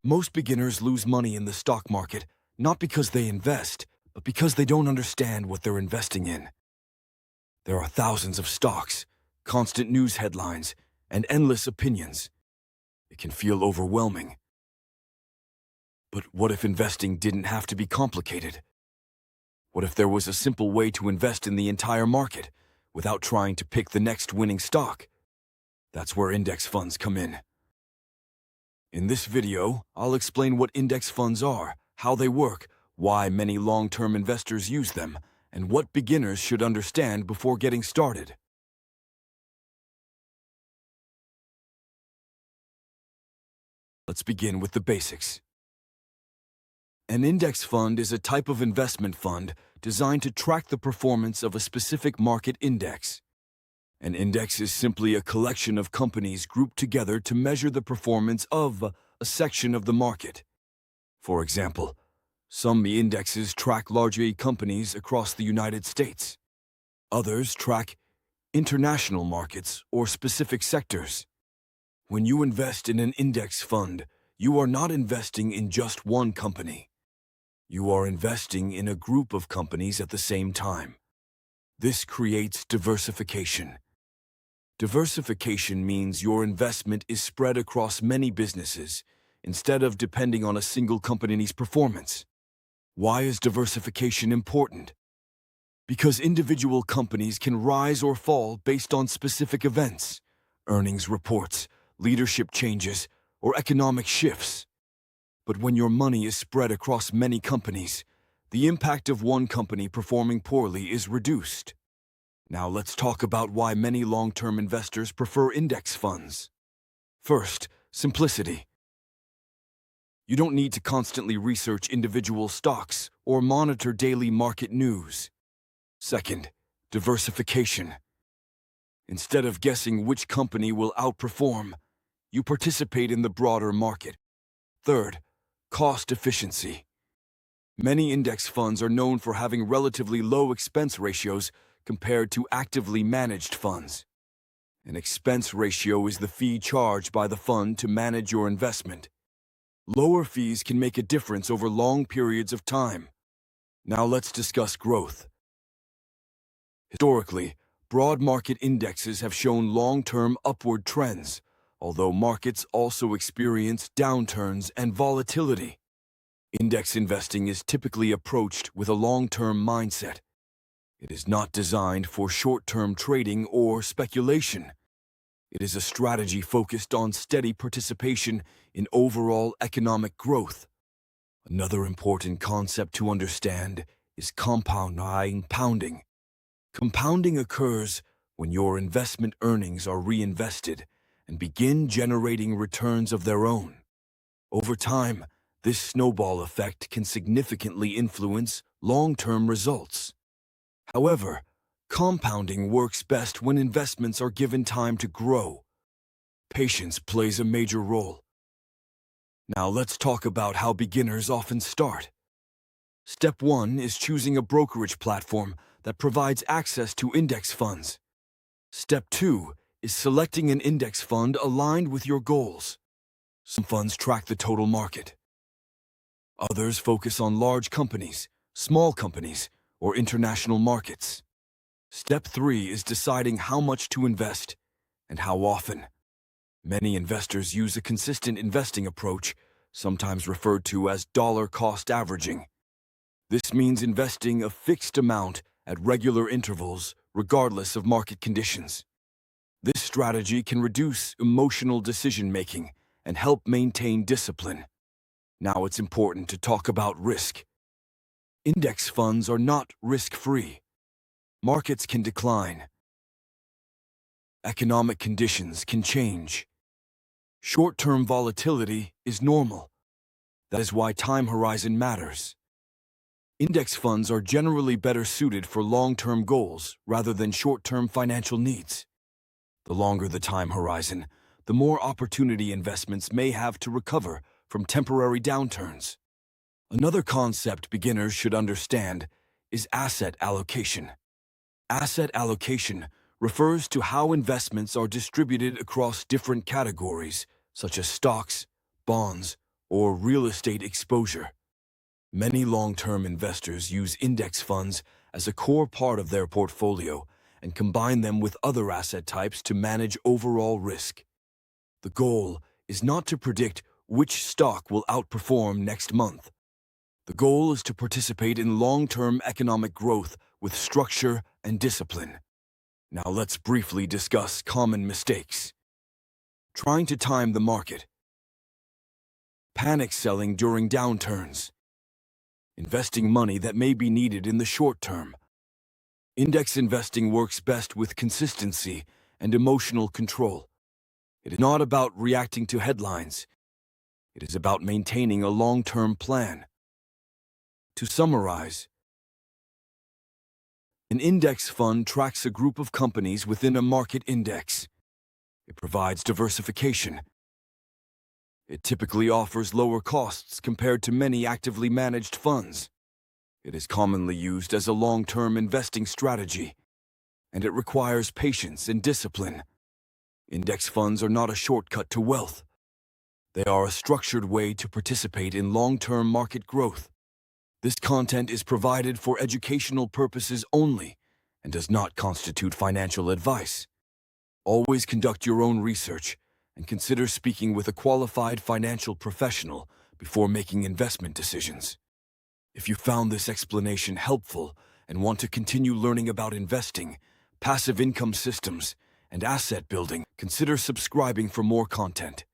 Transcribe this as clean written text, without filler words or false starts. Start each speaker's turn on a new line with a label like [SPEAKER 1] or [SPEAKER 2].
[SPEAKER 1] Most beginners lose money in the stock market, not because they invest, but because they don't understand what they're investing in. There are thousands of stocks, constant news headlines, and endless opinions. It can feel overwhelming. But what if investing didn't have to be complicated? What if there was a simple way to invest in the entire market without trying to pick the next winning stock? That's where index funds come in. In this video, I'll explain what index funds are, how they work, why many long-term investors use them, and what beginners should understand before getting started. Let's begin with the basics. An index fund is a type of investment fund designed to track the performance of a specific market index. An index is simply a collection of companies grouped together to measure the performance of a section of the market. For example, some indexes track larger companies across the United States. Others track international markets or specific sectors. When you invest in an index fund, you are not investing in just one company. You are investing in a group of companies at the same time. This creates diversification. Diversification means your investment is spread across many businesses instead of depending on a single company's performance. Why is diversification important? Because individual companies can rise or fall based on specific events, earnings reports, leadership changes, or economic shifts. But when your money is spread across many companies, the impact of one company performing poorly is reduced. Now let's talk about why many long-term investors prefer index funds. First, simplicity. You don't need to constantly research individual stocks or monitor daily market news. Second, diversification. Instead of guessing which company will outperform, you participate in the broader market. Third, cost efficiency. Many index funds are known for having relatively low expense ratios compared to actively managed funds. An expense ratio is the fee charged by the fund to manage your investment. Lower fees can make a difference over long periods of time. Now let's discuss growth. Historically, broad market indexes have shown long-term upward trends, although markets also experience downturns and volatility. Index investing is typically approached with a long-term mindset. It is not designed for short-term trading or speculation. It is a strategy focused on steady participation in overall economic growth. Another important concept to understand is compounding. Compounding occurs when your investment earnings are reinvested and begin generating returns of their own. Over time, this snowball effect can significantly influence long-term results. However, compounding works best when investments are given time to grow. Patience plays a major role. Now let's talk about how beginners often start. Step 1 is choosing a brokerage platform that provides access to index funds. Step 2 is selecting an index fund aligned with your goals. Some funds track the total market. Others focus on large companies, small companies, or international markets. Step 3 is deciding how much to invest and how often. Many investors use a consistent investing approach, sometimes referred to as dollar-cost averaging. This means investing a fixed amount at regular intervals, regardless of market conditions. This strategy can reduce emotional decision-making and help maintain discipline. Now it's important to talk about risk. Index funds are not risk-free. Markets can decline. Economic conditions can change. Short-term volatility is normal. That is why time horizon matters. Index funds are generally better suited for long-term goals rather than short-term financial needs. The longer the time horizon, the more opportunity investments may have to recover from temporary downturns. Another concept beginners should understand is asset allocation. Asset allocation refers to how investments are distributed across different categories, such as stocks, bonds, or real estate exposure. Many long-term investors use index funds as a core part of their portfolio and combine them with other asset types to manage overall risk. The goal is not to predict which stock will outperform next month. The goal is to participate in long-term economic growth with structure and discipline. Now let's briefly discuss common mistakes. Trying to time the market. Panic selling during downturns. Investing money that may be needed in the short term. Index investing works best with consistency and emotional control. It is not about reacting to headlines. It is about maintaining a long-term plan. To summarize, an index fund tracks a group of companies within a market index. It provides diversification. It typically offers lower costs compared to many actively managed funds. It is commonly used as a long-term investing strategy, and it requires patience and discipline. Index funds are not a shortcut to wealth. They are a structured way to participate in long-term market growth. This content is provided for educational purposes only and does not constitute financial advice. Always conduct your own research and consider speaking with a qualified financial professional before making investment decisions. If you found this explanation helpful and want to continue learning about investing, passive income systems, and asset building, consider subscribing for more content.